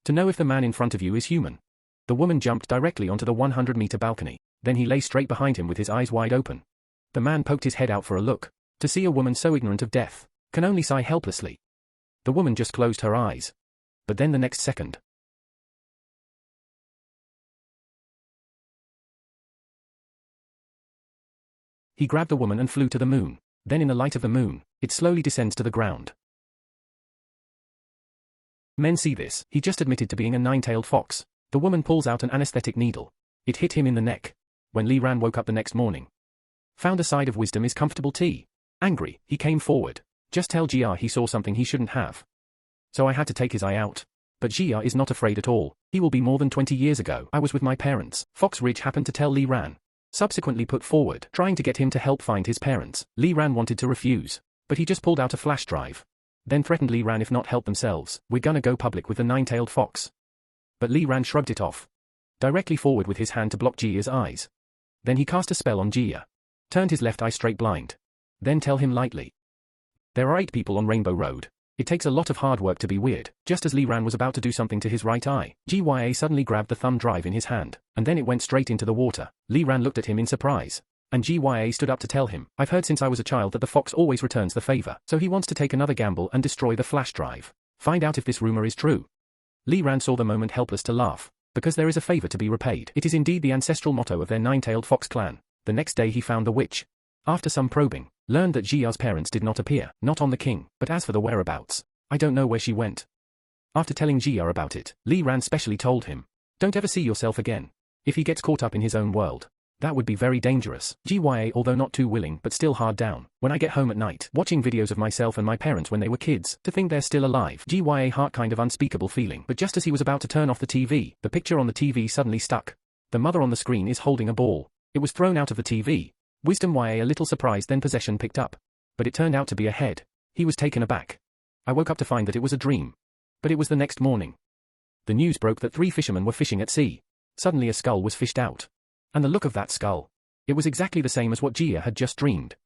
To know if the man in front of you is human. The woman jumped directly onto the 100-meter balcony. Then he lay straight behind him with his eyes wide open. The man poked his head out for a look. To see a woman so ignorant of death, can only sigh helplessly. The woman just closed her eyes. But then the next second, he grabbed the woman and flew to the moon. Then in the light of the moon, it slowly descends to the ground. Men see this. He just admitted to being a nine-tailed fox. The woman pulls out an anesthetic needle. It hit him in the neck. When Li Ran woke up the next morning, found a side of wisdom is comfortable tea. Angry, he came forward. Just tell Jia he saw something he shouldn't have. So I had to take his eye out. But Jia is not afraid at all. He will be more than 20 years ago. I was with my parents. Fox Ridge happened to tell Li Ran. Subsequently put forward, trying to get him to help find his parents. Li Ran wanted to refuse, but he just pulled out a flash drive. Then threatened Li Ran if not help themselves, we're gonna go public with the nine-tailed fox. But Li Ran shrugged it off. Directly forward with his hand to block Jia's eyes. Then he cast a spell on Jia. Turned his left eye straight blind. Then tell him lightly. There are 8 people on Rainbow Road. It takes a lot of hard work to be weird. Just as Li Ran was about to do something to his right eye, Jia suddenly grabbed the thumb drive in his hand, and then it went straight into the water. Li Ran looked at him in surprise. And Jia stood up to tell him, I've heard since I was a child that the fox always returns the favor, so he wants to take another gamble and destroy the flash drive. Find out if this rumor is true. Li Ran saw the moment helpless to laugh, because there is a favor to be repaid. It is indeed the ancestral motto of their nine-tailed fox clan. The next day he found the witch. After some probing, learned that Jia's parents did not appear, not on the king, but as for the whereabouts, I don't know where she went. After telling Jia about it, Li Ran specially told him, don't ever see yourself again. If he gets caught up in his own world, that would be very dangerous. Jia, although not too willing but still hard down, when I get home at night, watching videos of myself and my parents when they were kids, to think they're still alive. Jia heart kind of unspeakable feeling. But just as he was about to turn off the TV, the picture on the TV suddenly stuck. The mother on the screen is holding a ball. It was thrown out of the TV. Wisdom Ya a little surprised, then possession picked up. But it turned out to be a head. He was taken aback. I woke up to find that it was a dream. But it was the next morning. The news broke that 3 fishermen were fishing at sea. Suddenly a skull was fished out. And the look of that skull. It was exactly the same as what Jia had just dreamed.